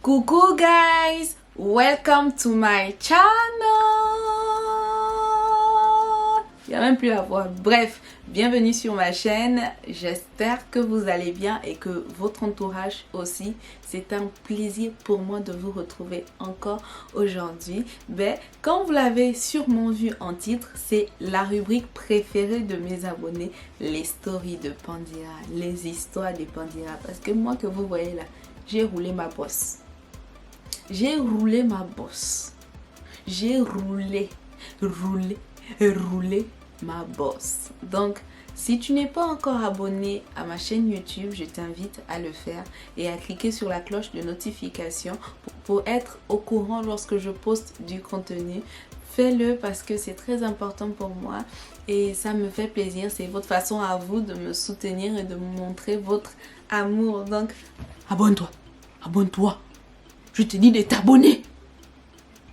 Coucou guys, welcome to my channel. Il n'y a même plus la voix. Bref, bienvenue sur ma chaîne. J'espère que vous allez bien et que votre entourage aussi. C'est un plaisir pour moi de vous retrouver encore aujourd'hui. Comme vous l'avez sûrement vu en titre, c'est la rubrique préférée de mes abonnés, les stories de Pandira, les histoires de Pandira. Parce que moi que vous voyez là, j'ai roulé ma bosse. J'ai roulé ma bosse. J'ai roulé ma bosse. Donc, si tu n'es pas encore abonné à ma chaîne YouTube, je t'invite à le faire et à cliquer sur la cloche de notification pour être au courant lorsque je poste du contenu. Fais-le parce que c'est très important pour moi et ça me fait plaisir. C'est votre façon à vous de me soutenir et de me montrer votre amour. Donc, abonne-toi. Abonne-toi. Je te dis de t'abonner.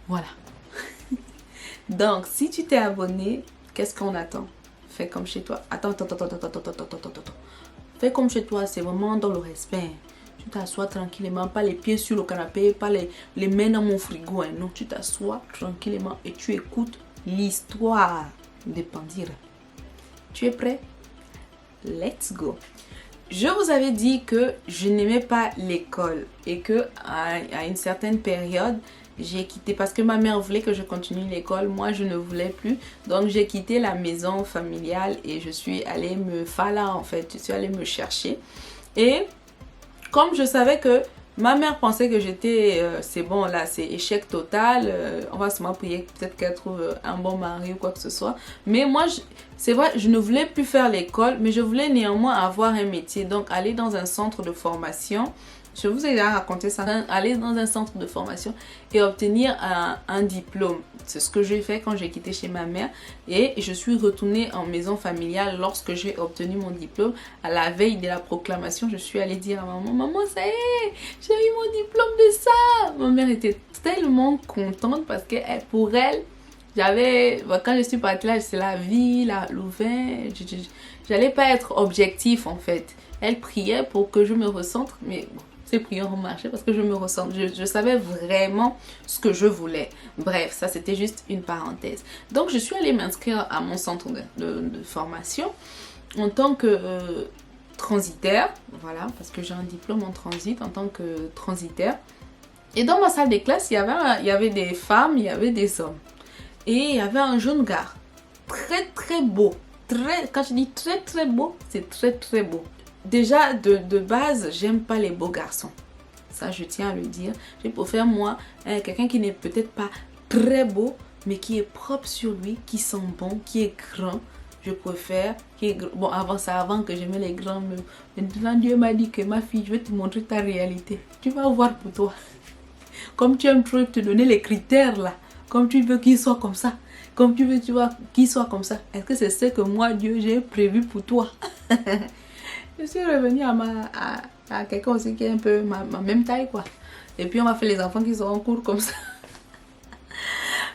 Voilà. Donc, si tu t'es abonné, qu'est-ce qu'on attend? Fais comme chez toi. Attends. Fais comme chez toi, c'est vraiment dans le respect. Tu t'assois tranquillement, pas les pieds sur le canapé, pas les mains dans mon frigo. Hein. Non, tu t'assois tranquillement et tu écoutes l'histoire de Pandira. Tu es prêt? Let's go. Je vous avais dit que je n'aimais pas l'école et que à une certaine période, j'ai quitté parce que ma mère voulait que je continue l'école. Moi, je ne voulais plus. Donc, j'ai quitté la maison familiale et je suis allée me fala en fait. Je suis allée me chercher. Et comme je savais que ma mère pensait que j'étais, c'est bon là, c'est échec total. On va seulement prier peut-être qu'elle trouve un bon mari ou quoi que ce soit. Mais moi, c'est vrai, je ne voulais plus faire l'école, mais je voulais néanmoins avoir un métier. Donc, aller dans un centre de formation. Je vous ai déjà raconté ça. Aller dans un centre de formation et obtenir un diplôme. C'est ce que j'ai fait quand j'ai quitté chez ma mère. Et je suis retournée en maison familiale lorsque j'ai obtenu mon diplôme. À la veille de la proclamation, je suis allée dire à maman, maman, ça y est, j'ai eu mon diplôme de ça. Ma mère était tellement contente parce que pour elle, quand je suis partie là, c'est la vie, le vin. J'allais pas être objectif en fait. Elle priait pour que je me recentre, mais bon. Ces prières ont marché parce que je me ressens. Je savais vraiment ce que je voulais. Bref, ça c'était juste une parenthèse. Donc je suis allée m'inscrire à mon centre de formation en tant que transitaire. Voilà, parce que j'ai un diplôme en transit en tant que transitaire. Et dans ma salle de classe, il y avait des femmes, il y avait des hommes. Et il y avait un jeune gars. Très beau. Quand je dis très beau, c'est très beau. Déjà, de base, j'aime pas les beaux garçons. Ça, je tiens à le dire. Je préfère, moi, quelqu'un qui n'est peut-être pas très beau, mais qui est propre sur lui, qui sent bon, qui est grand. Je préfère. Bon, avant que j'aimais les grands. Maintenant, Dieu m'a dit que ma fille, je vais te montrer ta réalité. Tu vas voir pour toi. Comme tu aimes trop te donner les critères, là. Comme tu veux qu'il soit comme ça. Comme tu veux, tu vois, qu'il soit comme ça. Est-ce que c'est ce que moi, Dieu, j'ai prévu pour toi? Je suis revenue à quelqu'un aussi qui est un peu ma même taille quoi. Et puis on va faire les enfants qui seront courts comme ça.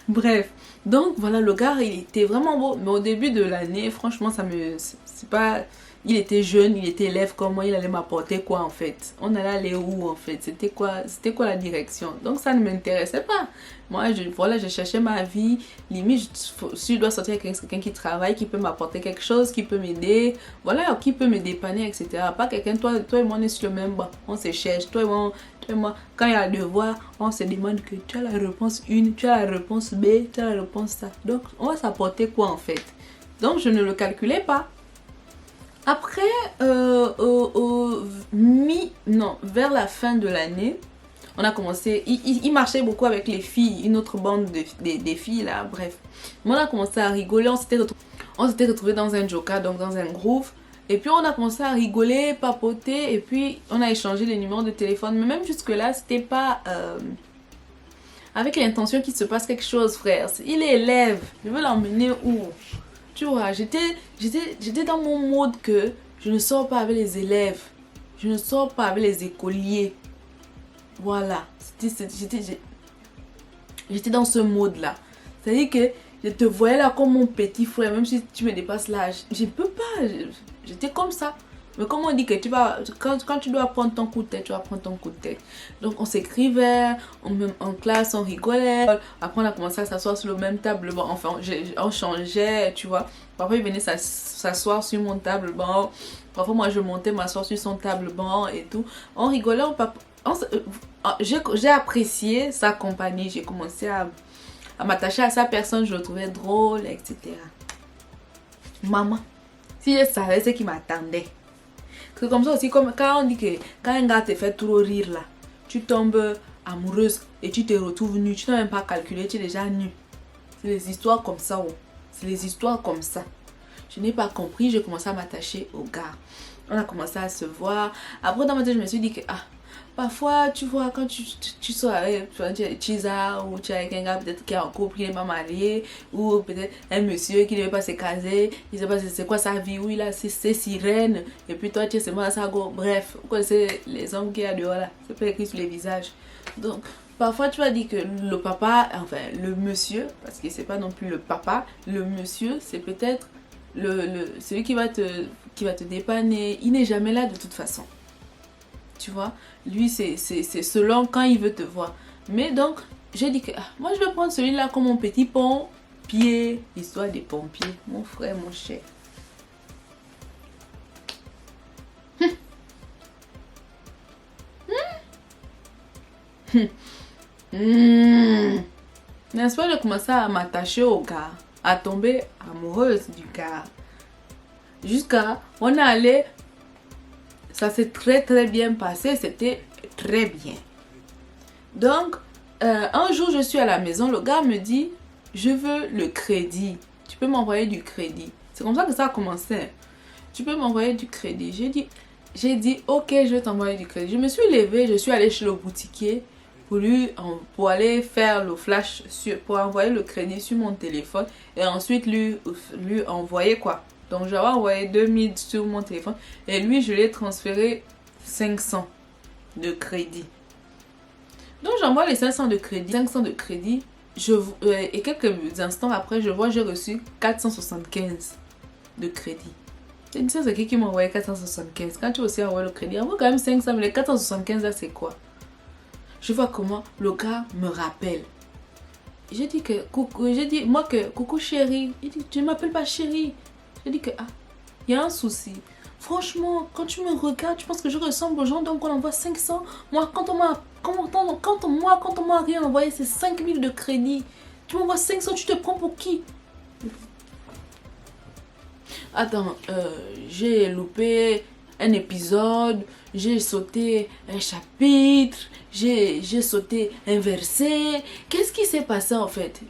Bref. Donc voilà, le gars il était vraiment beau. Mais au début de l'année, franchement c'est pas... Il était jeune, il était élève comme moi, il allait m'apporter quoi en fait? On allait aller où en fait? C'était quoi la direction? Donc ça ne m'intéressait pas. Moi, je cherchais ma vie. Limite, si je dois sortir avec quelqu'un qui travaille, qui peut m'apporter quelque chose, qui peut m'aider, voilà, qui peut me dépanner, etc. Pas quelqu'un, toi et moi on est sur le même banc, on se cherche, toi et moi, quand il y a un devoir, on se demande que tu as la réponse 1, tu as la réponse B, tu as la réponse ça. Donc on va s'apporter quoi en fait? Donc je ne le calculais pas. Après, vers la fin de l'année, on a commencé, il marchait beaucoup avec les filles, une autre bande des filles là, bref. Mais on a commencé à rigoler, on s'était retrouvés dans un joker, donc dans un groove. Et puis on a commencé à rigoler, papoter, et puis on a échangé les numéros de téléphone. Mais même jusque là, c'était pas avec l'intention qu'il se passe quelque chose, frère. Il est élève, je veux l'emmener où? Tu vois, j'étais dans mon mode que je ne sors pas avec les élèves. Je ne sors pas avec les écoliers. Voilà. J'étais dans ce mode-là. C'est-à-dire que je te voyais là comme mon petit frère. Même si tu me dépasses l'âge. Je ne peux pas. J'étais comme ça. Mais comme on dit que tu vas, quand tu dois prendre ton coup de tête, tu vas prendre ton coup de tête. Donc on s'écrivait, en classe, on rigolait. Après on a commencé à s'asseoir sur le même tableau. Enfin, on changeait, tu vois. Parfois il venait s'asseoir sur mon table banc. Parfois moi je montais m'asseoir sur son table banc et tout. On rigolait, j'ai apprécié sa compagnie. J'ai commencé à m'attacher à sa personne, je le trouvais drôle, etc. Maman, si je savais ce qui m'attendait. C'est comme ça aussi, comme quand on dit que quand un gars te fait trop rire là, tu tombes amoureuse et tu te retrouves nue, tu n'as même pas calculé, tu es déjà nue. C'est les histoires comme ça, oh. C'est les histoires comme ça. Je n'ai pas compris, j'ai commencé à m'attacher au gars. On a commencé à se voir. Après dans ma tête, je me suis dit que parfois, tu vois, quand tu sors avec, tu es Chisa ou tu es avec un gars peut-être qui est en couple, qui n'est pas marié, ou peut-être un monsieur qui ne veut pas se caser, il ne sait pas c'est quoi sa vie, où il a ses sirènes, et puis toi tu es seulement à sa go. Bref, vous connaissez les hommes qui y a dehors là, c'est pas écrit sur les visages. Donc, parfois tu vas dire que le papa, enfin le monsieur, parce que c'est pas non plus le papa, le monsieur, c'est peut-être celui qui va te dépanner, il n'est jamais là de toute façon. Tu vois, lui c'est selon quand il veut te voir. Mais donc, j'ai dit que moi je vais prendre celui-là comme mon petit pompier. Histoire des pompiers, mon frère, mon cher. N'est-ce pas, j'ai commencé à m'attacher au gars, à tomber amoureuse du gars. Jusqu'à, on est allé, ça s'est très bien passé, c'était très bien. Donc, un jour je suis à la maison, le gars me dit, je veux le crédit, tu peux m'envoyer du crédit. C'est comme ça que ça a commencé. Tu peux m'envoyer du crédit. J'ai dit, ok, je vais t'envoyer du crédit. Je me suis levée, je suis allée chez le boutiquier pour aller faire le flash, pour envoyer le crédit sur mon téléphone et ensuite lui envoyer quoi. Donc j'avais envoyé 2000 sur mon téléphone et lui je lui ai transféré 500 de crédit. Donc j'envoie les 500 de crédit. 500 de crédit. Et quelques instants après, je vois j'ai reçu 475 de crédit. C'est une c'est qui m'a envoyé 475. Quand tu as aussi envoyé le crédit, envoie quand même 500, mais les 475 là c'est quoi? Je vois comment le gars me rappelle. J'ai dit que coucou chérie. Il dit tu ne m'appelles pas chérie. J'ai dit que il y a un souci. Franchement, quand tu me regardes, tu penses que je ressemble aux gens, donc on envoie 500. Moi, quand on m'a rien envoyé, c'est 5000 de crédit. Tu m'envoies 500, tu te prends pour qui? Attends, j'ai loupé un épisode, j'ai sauté un chapitre, j'ai sauté un verset. Qu'est-ce qui s'est passé en fait?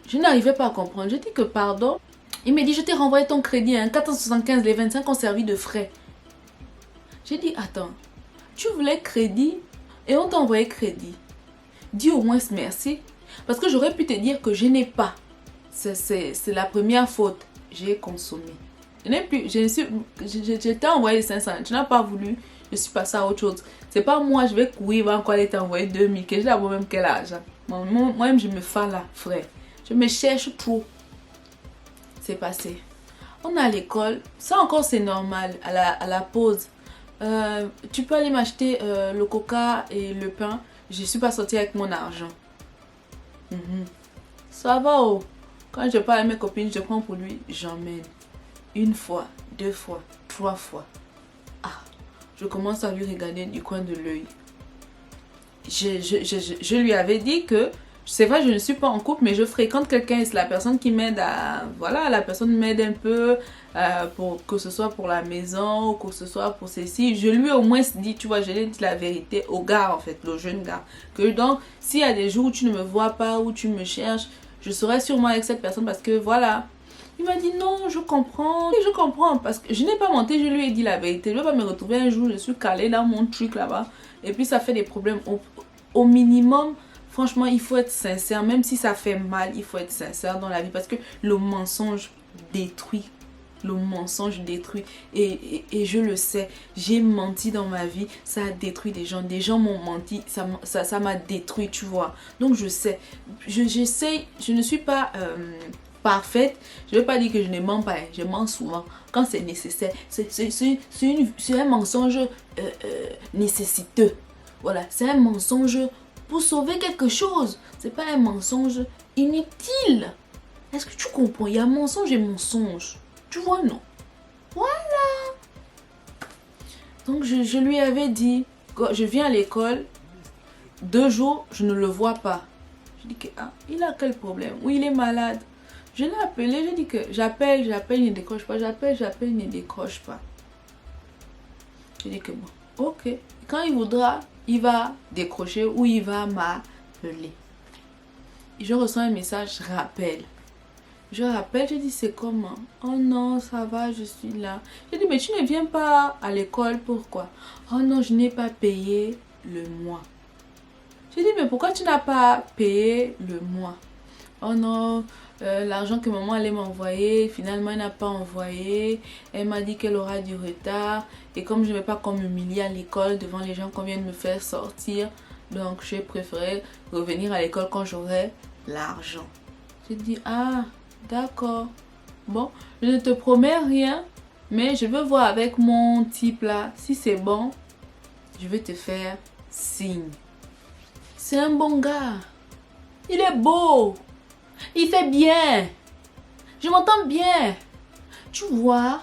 Je n'arrivais pas à comprendre. J'ai dit que pardon. Il m'a dit, je t'ai renvoyé ton crédit, 475, les 25 ont servi de frais. J'ai dit, attends, tu voulais crédit et on t'a envoyé crédit. Dis au moins merci. Parce que j'aurais pu te dire que je n'ai pas. C'est la première faute. J'ai consommé. Je t'ai envoyé 500, tu n'as pas voulu. Je suis passée à autre chose. C'est pas moi, je vais courir, il va encore aller t'envoyer 2000, que j'ai d'abord même quel âge. Moi-même, je me fais là, frère. Je me cherche trop. C'est passé. On est à l'école. Ça encore c'est normal. À la pause. Tu peux aller m'acheter le coca et le pain. Je ne suis pas sortie avec mon argent. Ça va oh. Quand je parle à mes copines, je prends pour lui. J'emmène. 1 fois, 2 fois, 3 fois. Je commence à lui regarder du coin de l'œil. Je lui avais dit que c'est vrai, je ne suis pas en couple, mais je fréquente quelqu'un et c'est la personne qui m'aide à... Voilà, la personne m'aide un peu, pour que ce soit pour la maison, ou que ce soit pour ceci. Je lui ai au moins dit, tu vois, je lui ai dit la vérité au gars, en fait, le jeune gars. Que donc, s'il y a des jours où tu ne me vois pas, où tu me cherches, je serai sûrement avec cette personne parce que, voilà. Il m'a dit, non, je comprends. Et je comprends, parce que je n'ai pas menti, je lui ai dit la vérité. Je ne vais pas me retrouver un jour, je suis calée dans mon truc là-bas. Et puis, ça fait des problèmes. Au minimum... Franchement, il faut être sincère, même si ça fait mal, il faut être sincère dans la vie parce que le mensonge détruit. Le mensonge détruit. Et je le sais, j'ai menti dans ma vie, ça a détruit des gens. Des gens m'ont menti, ça m'a détruit, tu vois. Donc je sais, j'essaye, je ne suis pas parfaite. Je ne veux pas dire que je ne mens pas, je mens souvent quand c'est nécessaire. C'est un mensonge nécessiteux. Voilà, c'est un mensonge pour sauver quelque chose. C'est pas un mensonge inutile. Est-ce que tu comprends? Il y a mensonge et mensonge. Tu vois, non? Voilà. Donc, je lui avais dit, je viens à l'école, 2 jours, je ne le vois pas. Je dis que, il a quel problème? Oui, il est malade. Je l'ai appelé, je dis que j'appelle, il ne décroche pas. J'appelle, il ne décroche pas. Je dis que bon, ok. Quand il voudra, il va décrocher ou il va m'appeler. Je reçois un message, je rappelle, je dis c'est comment? Oh non, ça va, je suis là. Je dis mais tu ne viens pas à l'école, pourquoi? Oh non, je n'ai pas payé le mois. Je dis mais pourquoi tu n'as pas payé le mois? Oh non, l'argent que maman allait m'envoyer, finalement elle n'a pas envoyé. Elle m'a dit qu'elle aura du retard. Et comme je ne vais pas m'humilier à l'école devant les gens qu'on vient de me faire sortir, donc j'ai préféré revenir à l'école quand j'aurai l'argent. J'ai dit d'accord. Bon, je ne te promets rien, mais je veux voir avec mon type là. Si c'est bon, je vais te faire signe. C'est un bon gars. Il est beau. Il fait bien. Je m'entends bien. Tu vois,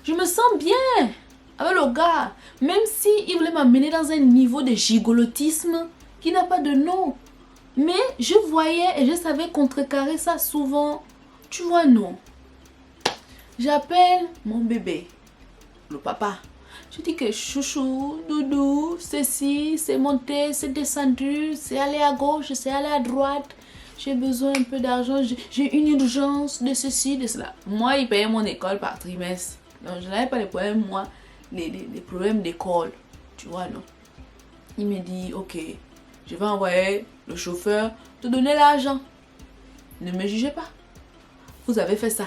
je me sens bien avec le gars. Même si il voulait m'amener dans un niveau de gigolotisme qui n'a pas de nom. Mais je voyais et je savais contrecarrer ça souvent. Tu vois, non. J'appelle mon bébé, le papa. Je dis que chouchou, doudou, ceci, c'est monté, c'est descendu, c'est allé à gauche, c'est allé à droite. J'ai besoin un peu d'argent, j'ai une urgence de ceci, de cela. Moi, il payait mon école par trimestre. Donc, je n'avais pas les problèmes, moi, les problèmes d'école. Tu vois, non. Il me dit, ok, je vais envoyer le chauffeur te donner l'argent. Ne me jugez pas. Vous avez fait ça.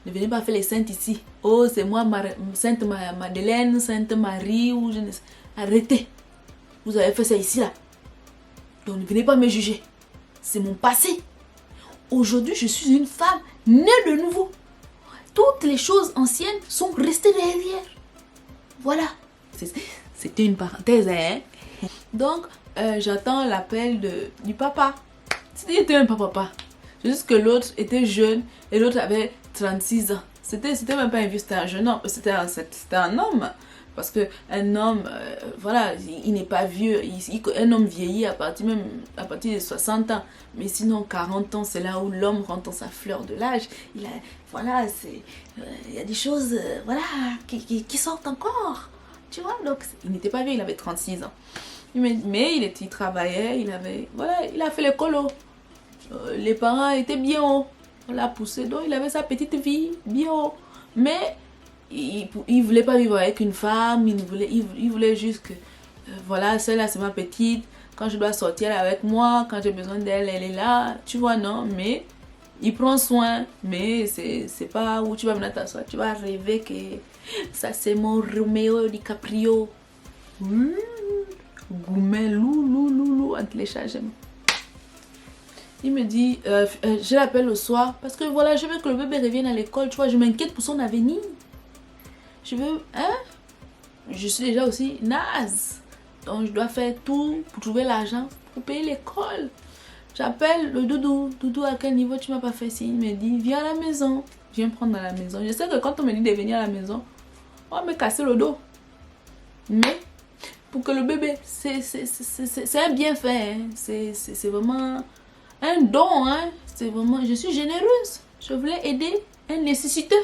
Ne venez pas faire les saintes ici. Oh, c'est moi, Sainte Madeleine, Sainte Marie, ou je ne sais. Arrêtez. Vous avez fait ça ici, là. Donc, ne venez pas me juger. C'est mon passé. Aujourd'hui, je suis une femme née de nouveau. Toutes les choses anciennes sont restées derrière. Voilà. C'était une parenthèse, hein. Donc, j'attends l'appel du papa. C'était un papa. C'est juste que l'autre était jeune et l'autre avait 36 ans. C'était même pas un vieux, c'était un jeune homme. C'était un homme. Parce qu'un homme, voilà, il n'est pas vieux. Un homme vieillit à partir de 60 ans. Mais sinon, 40 ans, c'est là où l'homme rentre dans sa fleur de l'âge. Voilà, il y a des choses voilà, qui sortent encore. Tu vois, donc il n'était pas vieux, il avait 36 ans. Mais il travaillait, il a fait le colo. Les parents étaient bien hauts. On l'a poussé, donc il avait sa petite vie bien haut. Mais il voulait pas vivre avec une femme, il voulait juste que, voilà, celle-là c'est ma petite. Quand je dois sortir, elle est avec moi. Quand j'ai besoin d'elle, elle est là. Tu vois, non, mais il prend soin. Mais c'est pas où tu vas venir t'asseoir. Tu vas rêver que ça c'est mon Romeo DiCaprio. Gourmet, loulou, en téléchargement. Il me dit, je l'appelle le soir parce que voilà, je veux que le bébé revienne à l'école. Tu vois, je m'inquiète pour son avenir. Je veux, je suis déjà aussi naze. Donc, je dois faire tout pour trouver l'argent pour payer l'école. J'appelle le doudou. Doudou, à quel niveau tu m'as pas fait signe? Il me dit, viens à la maison. Viens prendre à la maison. Je sais que quand on me dit de venir à la maison, on va me casser le dos. Mais, pour que le bébé, c'est un bienfait. Hein. C'est vraiment un don. Hein. C'est vraiment, je suis généreuse. Je voulais aider un nécessiteux.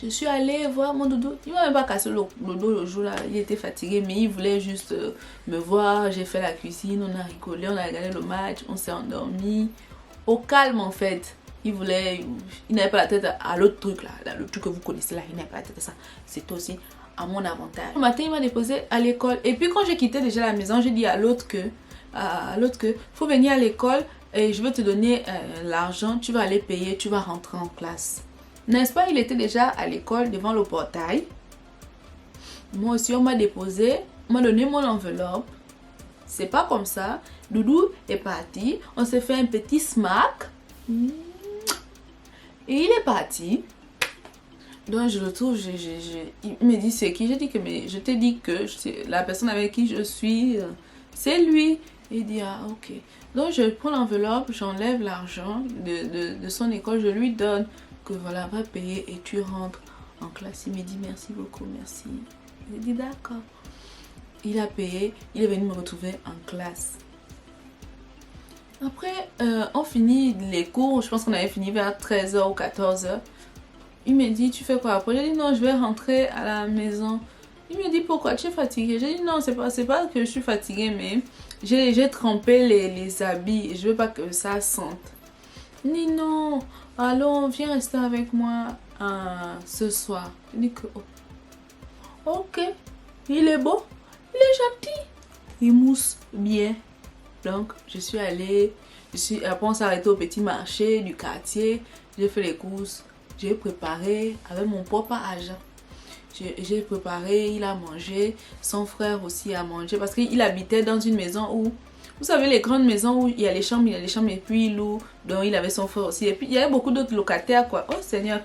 Je suis allée voir mon doudou. Il m'a même pas cassé le dos le jour là. Il était fatigué, mais il voulait juste me voir. J'ai fait la cuisine, on a rigolé, on a regardé le match, on s'est endormi. Au calme en fait. Il n'avait pas la tête à l'autre truc là, le truc que vous connaissez là. Il n'avait pas la tête à ça. C'est aussi à mon avantage. Le matin, il m'a déposé à l'école. Et puis quand j'ai quitté déjà la maison, j'ai dit à l'autre que, faut venir à l'école et je vais te donner l'argent. Tu vas aller payer, tu vas rentrer en classe. N'est-ce pas, il était déjà à l'école devant le portail. Moi aussi, on m'a déposé, on m'a donné mon enveloppe. C'est pas comme ça. Doudou est parti. On s'est fait un petit smack. Et il est parti. Donc je le trouve, il me dit c'est qui? J'ai dit que mais je t'ai dit que la personne avec qui je suis, c'est lui. Et il dit ah ok. Donc je prends l'enveloppe, j'enlève l'argent de son école, je lui donne que voilà, va payer et tu rentres en classe. Il me dit merci beaucoup, merci. J'ai dit d'accord. Il a payé, il est venu me retrouver en classe. Après, on finit les cours, je pense qu'on avait fini vers 13h ou 14h. Il me dit, tu fais quoi après? J'ai dit, non, je vais rentrer à la maison. Il me dit, pourquoi tu es fatiguée? J'ai dit, non, c'est pas que je suis fatiguée, mais j'ai trempé les habits et je veux pas que ça sente. Il dit, non, allons, viens rester avec moi ce soir. Je dis que, oh, ok, il est beau, il est gentil, il mousse bien. Donc, je suis allée, après on s'est arrêté au petit marché du quartier, j'ai fait les courses. J'ai préparé avec mon propre argent. J'ai préparé, il a mangé, son frère aussi a mangé parce qu'il habitait dans une maison où, vous savez les grandes maisons où il y a les chambres et puis il loue, donc il avait son frère aussi. Et puis il y avait beaucoup d'autres locataires quoi. Oh Seigneur,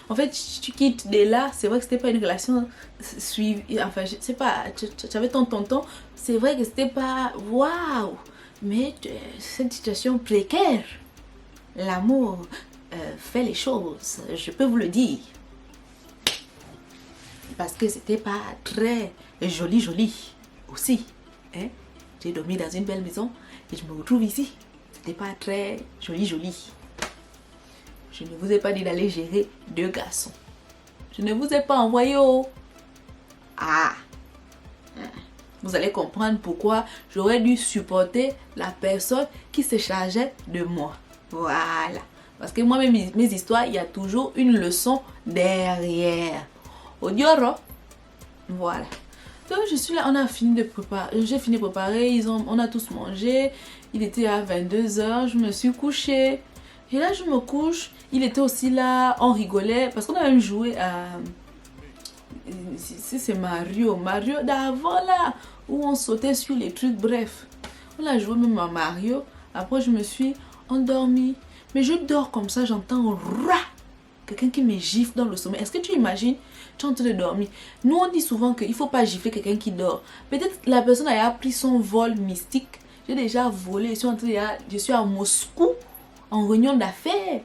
en fait tu quittes de là, c'est vrai que c'était pas une relation suivie, enfin je sais pas, tu avais ton tonton, c'est vrai que c'était pas waouh, mais cette situation précaire, l'amour fait les choses, je peux vous le dire. Parce que c'était pas très joli aussi. Hein? J'ai dormi dans une belle maison et je me retrouve ici. C'était pas très joli. Je ne vous ai pas dit d'aller gérer 2 garçons. Je ne vous ai pas envoyé au... Ah! Vous allez comprendre pourquoi j'aurais dû supporter la personne qui se chargeait de moi. Voilà. Parce que moi, mes histoires, il y a toujours une leçon derrière. Odioro. Voilà. Donc, je suis là, on a fini de préparer. J'ai fini de préparer, on a tous mangé. Il était à 22h, je me suis couchée. Et là, je me couche. Il était aussi là, on rigolait. Parce qu'on a même joué à... C'est Mario d'avant là. Où on sautait sur les trucs, bref. On a joué même à Mario. Après, je me suis endormie. Mais je dors comme ça, j'entends rah, quelqu'un qui me gifle dans le sommeil. Est-ce que tu imagines, tu es en train de dormir? Nous, on dit souvent qu'il ne faut pas gifler quelqu'un qui dort. Peut-être la personne a pris son vol mystique. J'ai déjà volé, je suis à Moscou en réunion d'affaires.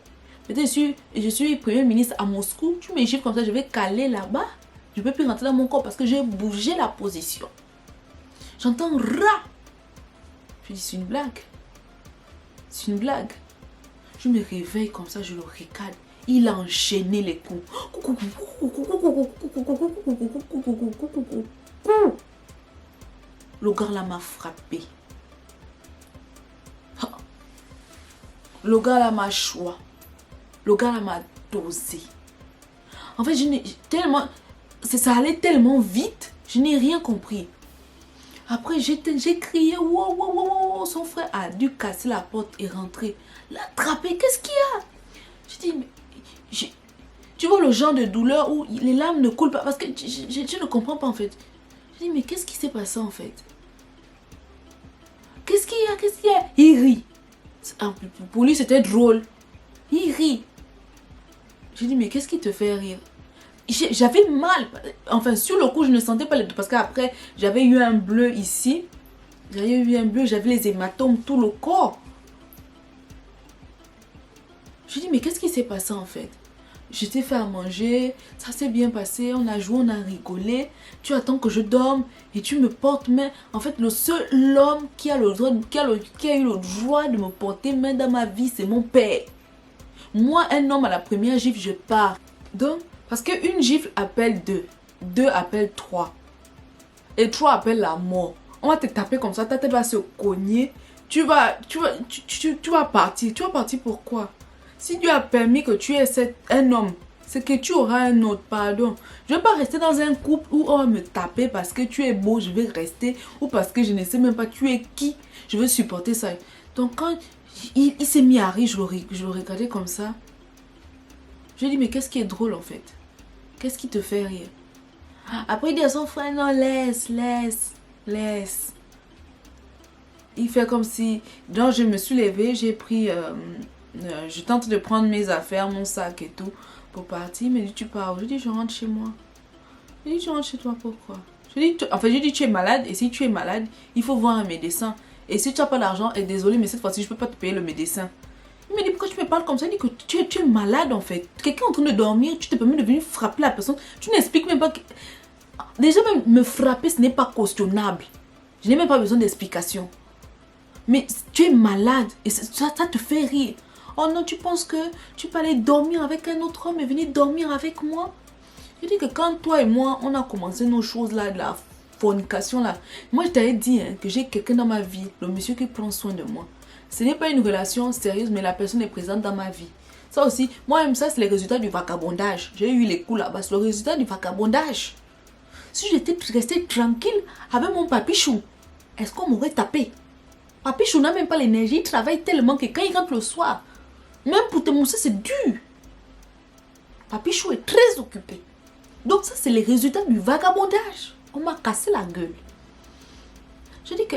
Peut-être je suis premier ministre à Moscou. Tu me gifles comme ça, je vais caler là-bas. Je ne peux plus rentrer dans mon corps parce que j'ai bougé la position. J'entends rah. Je dis, c'est une blague. C'est une blague. Je me réveille comme ça, je le regarde. Il a enchaîné les coups. Le gars là m'a frappé. Le gars là m'a choisi. Le gars là m'a dosé. En fait, ça allait tellement vite, je n'ai rien compris. Après, j'ai crié, wow, wow, wow, wow. Son frère a dû casser la porte et rentrer. L'attraper, qu'est-ce qu'il y a? J'ai dit, mais, tu vois le genre de douleur où les larmes ne coulent pas, parce que je ne comprends pas en fait. J'ai dit, mais qu'est-ce qui s'est passé en fait? Qu'est-ce qu'il y a? Qu'est-ce qu'il y a? Il rit. Pour lui, c'était drôle. Il rit. J'ai dit, mais qu'est-ce qui te fait rire? J'avais mal. Enfin, sur le coup, je ne sentais pas les douleurs. Parce qu'après, j'avais eu un bleu ici. J'avais eu un bleu, j'avais les hématomes, tout le corps. Je dis, mais qu'est-ce qui s'est passé en fait? Je t'ai fait à manger, ça s'est bien passé, on a joué, on a rigolé. Tu attends que je dorme et tu me portes main. En fait, le seul homme qui a eu le droit de me porter main dans ma vie, c'est mon père. Moi, un homme à la première gifle, je pars. Donc, parce qu'une gifle appelle 2. 2 appelle 3. Et 3 appelle la mort. On va te taper comme ça, ta tête va se cogner. Tu vas partir. Tu vas partir pourquoi? Si Dieu a permis que tu aies un homme, c'est que tu auras un autre, pardon. Je ne vais pas rester dans un couple où on va me taper parce que tu es beau, je vais rester. Ou parce que je ne sais même pas tu es qui, je veux supporter ça. Donc quand il s'est mis à rire, je le regardais comme ça. Je lui ai dit, mais qu'est-ce qui est drôle en fait? Qu'est-ce qui te fait rire? Après il dit à son frère, non, laisse. Il fait comme si... Donc je me suis levée, j'ai pris je tente de prendre mes affaires, mon sac et tout, pour partir. Il me dit, tu pars où? Je dis, je rentre chez moi. Il dit, tu rentres chez toi, pourquoi? Je dis, tu es malade, et si tu es malade, il faut voir un médecin. Et si tu n'as pas d'argent, et désolé, mais cette fois-ci, je ne peux pas te payer le médecin. Il me dit, pourquoi tu me parles comme ça? Il dit que tu es malade, en fait. Quelqu'un est en train de dormir, tu te permets de venir frapper la personne. Tu n'expliques même pas que... Déjà, même me frapper, ce n'est pas cautionnable. Je n'ai même pas besoin d'explication. Mais tu es malade, et ça te fait rire. Oh non, tu penses que tu peux aller dormir avec un autre homme et venir dormir avec moi? Je dis que quand toi et moi, on a commencé nos choses là, de la fornication là, moi je t'avais dit que j'ai quelqu'un dans ma vie, le monsieur qui prend soin de moi. Ce n'est pas une relation sérieuse, mais la personne est présente dans ma vie. Ça aussi, moi-même, ça c'est les résultats du vagabondage. J'ai eu les coups là-bas, c'est le résultat du vagabondage. Si j'étais restée tranquille avec mon papichou, est-ce qu'on m'aurait tapé? Papichou n'a même pas l'énergie, il travaille tellement que quand il rentre le soir, même pour te mousser, c'est dur. Papichou est très occupé. Donc ça, c'est les résultats du vagabondage. On m'a cassé la gueule. Je dis que,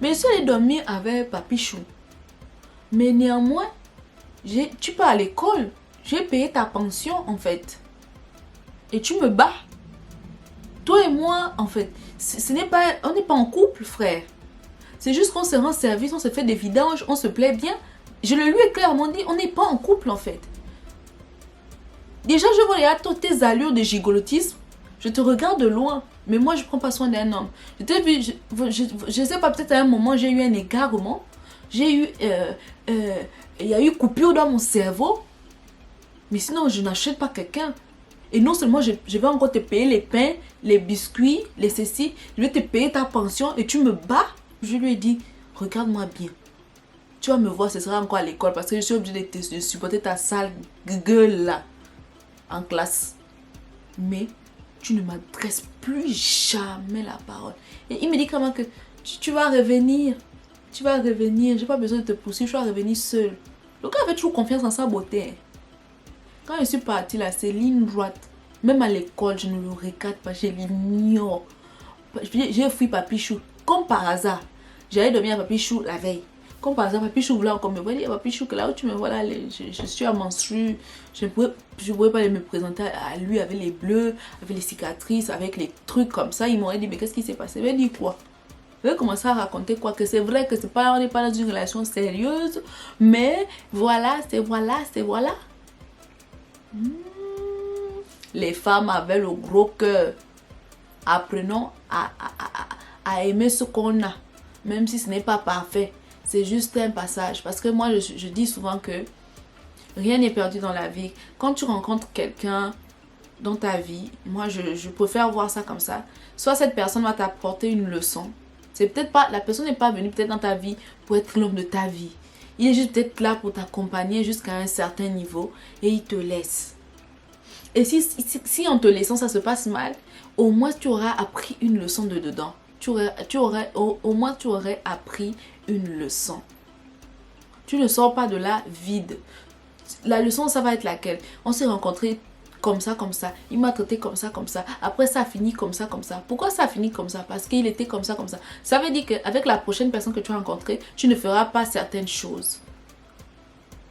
mais je suis allée dormir avec Papichou. Mais néanmoins, tu pars à l'école. J'ai payé ta pension, en fait. Et tu me bats. Toi et moi, en fait, on n'est pas en couple, frère. C'est juste qu'on se rend service, on se fait des vidanges, on se plaît bien. Je le lui ai clairement dit, on n'est pas en couple, en fait. Déjà, je vois toutes tes allures de gigolotisme. Je te regarde de loin. Mais moi, je ne prends pas soin d'un homme. Je t'ai vu, je sais pas, peut-être à un moment, j'ai eu un égarement. Il y a eu coupure dans mon cerveau. Mais sinon, je n'achète pas quelqu'un. Et non seulement, je vais encore te payer les pains, les biscuits, les ceci. Je vais te payer ta pension et tu me bats. Je lui ai dit, regarde-moi bien. Tu vas me voir, ce sera encore à l'école parce que je suis obligée de supporter ta sale gueule là. En classe. Mais tu ne m'adresses plus jamais la parole. Et il me dit comment que tu vas revenir. Tu vas revenir. J'ai pas besoin de te poursuivre. Je vais revenir seule. Le gars avait toujours confiance en sa beauté. Quand je suis partie là, c'est ligne droite. Même à l'école, je ne le regarde pas. Je l'ignore. J'ai fui Papichou. Comme par hasard. J'allais dormir à Papichou la veille. Comme par exemple, Papichou voulait encore me voir. Il dit, Papichou, que là où tu me vois là, je suis à menstru. Je ne pouvais pas me présenter à lui avec les bleus, avec les cicatrices, avec les trucs comme ça. Il m'aurait dit, mais qu'est-ce qui s'est passé? Il m'a dit quoi? Il va commencer à raconter quoi? Que c'est vrai que on n'est pas dans une relation sérieuse. Mais voilà, c'est voilà. Les femmes avaient le gros cœur. Apprenons à aimer ce qu'on a. Même si ce n'est pas parfait. C'est juste un passage. Parce que moi, je dis souvent que rien n'est perdu dans la vie. Quand tu rencontres quelqu'un dans ta vie, moi, je préfère voir ça comme ça. Soit cette personne va t'apporter une leçon. C'est peut-être pas, la personne n'est pas venue peut-être dans ta vie pour être l'homme de ta vie. Il est juste peut-être là pour t'accompagner jusqu'à un certain niveau et il te laisse. Et si en te laissant, ça se passe mal, au moins tu auras appris une leçon de dedans. Au moins tu aurais appris une leçon. Tu ne sors pas de là vide. La leçon, ça va être laquelle? On s'est rencontrés comme ça. Il m'a traité comme ça. Après, ça a fini comme ça. Pourquoi ça a fini comme ça? Parce qu'il était comme ça. Ça veut dire qu'avec la prochaine personne que tu as rencontrée, tu ne feras pas certaines choses.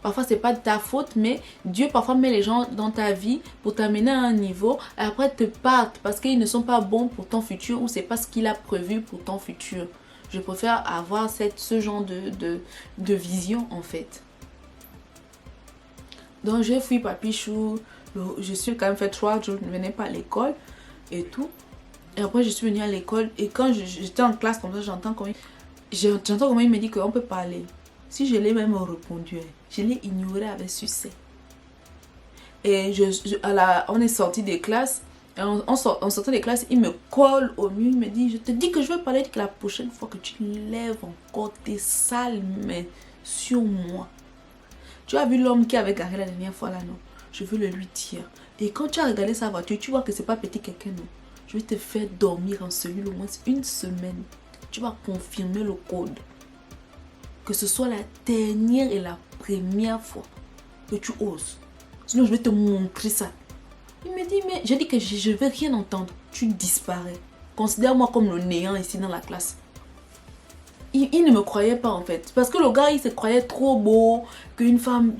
Parfois, ce n'est pas de ta faute, mais Dieu parfois met les gens dans ta vie pour t'amener à un niveau et après te partent parce qu'ils ne sont pas bons pour ton futur ou c'est pas ce qu'il a prévu pour ton futur. Je préfère avoir ce genre de vision en fait. Donc, j'ai fui Papichou. Je suis quand même fait 3 jours, je ne venais pas à l'école et tout. Et après, je suis venue à l'école et quand j'étais en classe comme ça, j'entends comment il me dit qu'on peut parler. Si je l'ai même répondu, je l'ai ignoré avec succès. Et on est sorti des classes. Et en sortant des classes, il me colle au mur. Il me dit, je te dis que je veux parler que la prochaine fois que tu lèves encore tes sales mains sur moi. Tu as vu l'homme qui avait garé la dernière fois là, non? Je veux le lui dire. Et quand tu as regardé sa voiture, tu vois que c'est pas petit quelqu'un, non? Je vais te faire dormir en cellule au moins une semaine. Tu vas confirmer le code. Que ce soit la dernière et la première fois que tu oses. Sinon, je vais te montrer ça. Il me dit, mais j'ai dit que je ne veux rien entendre. Tu disparais. Considère-moi comme le néant ici dans la classe. il ne me croyait pas en fait. Parce que le gars, il se croyait trop beau, qu'une femme...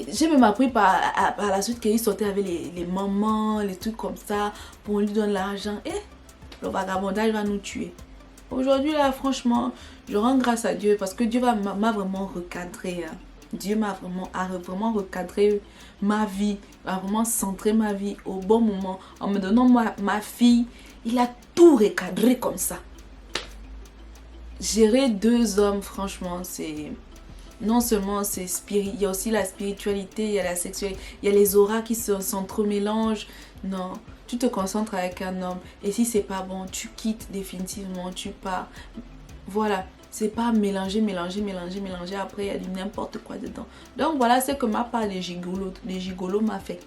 J'ai même appris par la suite qu'il sortait avec les mamans, les trucs comme ça, pour lui donner l'argent. Et le vagabondage va nous tuer. Aujourd'hui là, franchement, je rends grâce à Dieu parce que Dieu m'a vraiment recadré. Hein. Dieu a vraiment recadré ma vie, a vraiment centré ma vie au bon moment. En me donnant ma fille, il a tout recadré comme ça. Gérer 2 hommes, franchement, c'est... Non seulement c'est spirituel, il y a aussi la spiritualité, il y a la sexualité, il y a les auras qui s'entremélangent. Non, tu te concentres avec un homme et si c'est pas bon, tu quittes définitivement, tu pars. Voilà, c'est pas mélanger, après il y a du n'importe quoi dedans. Donc voilà ce que ma part des gigolos m'a fait.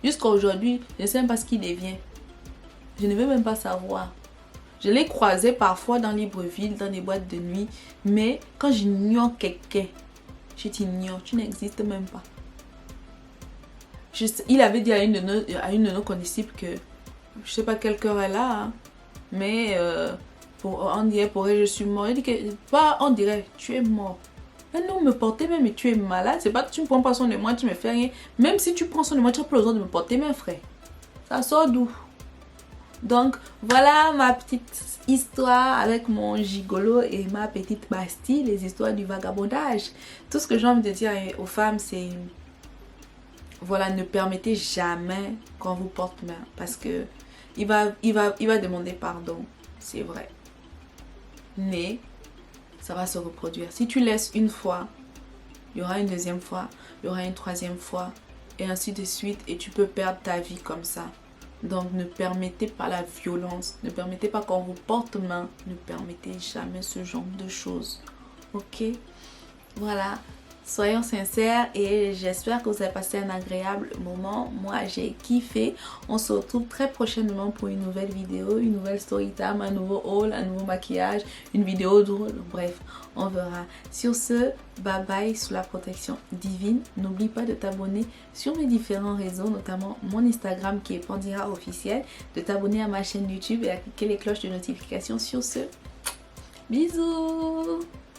Jusqu'à aujourd'hui, je ne sais même pas ce qu'il devient. Je ne veux même pas savoir. Je l'ai croisé parfois dans Libreville, dans des boîtes de nuit. Mais quand j'ignore quelqu'un, je t'ignore, tu n'existes même pas. Il avait dit à une de nos condisciples que, je sais pas quelle heure elle a, hein, mais on dirait pour elle je suis mort. Il dit que, pas on dirait, tu es mort. Mais non, me porter même et tu es malade. C'est pas que tu ne prends pas soin de moi, tu me fais rien. Même si tu prends soin de moi, tu n'as pas besoin de me porter mes frère. Ça sort d'où? Donc voilà ma petite histoire avec mon gigolo et ma petite Bastille, les histoires du vagabondage. Tout ce que j'ai envie de dire aux femmes, c'est voilà, ne permettez jamais qu'on vous porte main parce que il va demander pardon, c'est vrai. Mais ça va se reproduire. Si tu laisses une fois, il y aura une deuxième fois, il y aura une troisième fois et ainsi de suite et tu peux perdre ta vie comme ça. Donc ne permettez pas la violence, ne permettez pas qu'on vous porte main, ne permettez jamais ce genre de choses. Ok? Voilà, soyons sincères et j'espère que vous avez passé un agréable moment. Moi j'ai kiffé. On se retrouve très prochainement pour une nouvelle vidéo, une nouvelle story time, un nouveau haul, un nouveau maquillage, une vidéo drôle, bref, on verra. Sur ce, bye bye sous la protection divine. N'oublie pas de t'abonner sur mes différents réseaux, notamment mon Instagram qui est Pandira officiel, de t'abonner à ma chaîne YouTube et à cliquer les cloches de notification. Sur ce, bisous.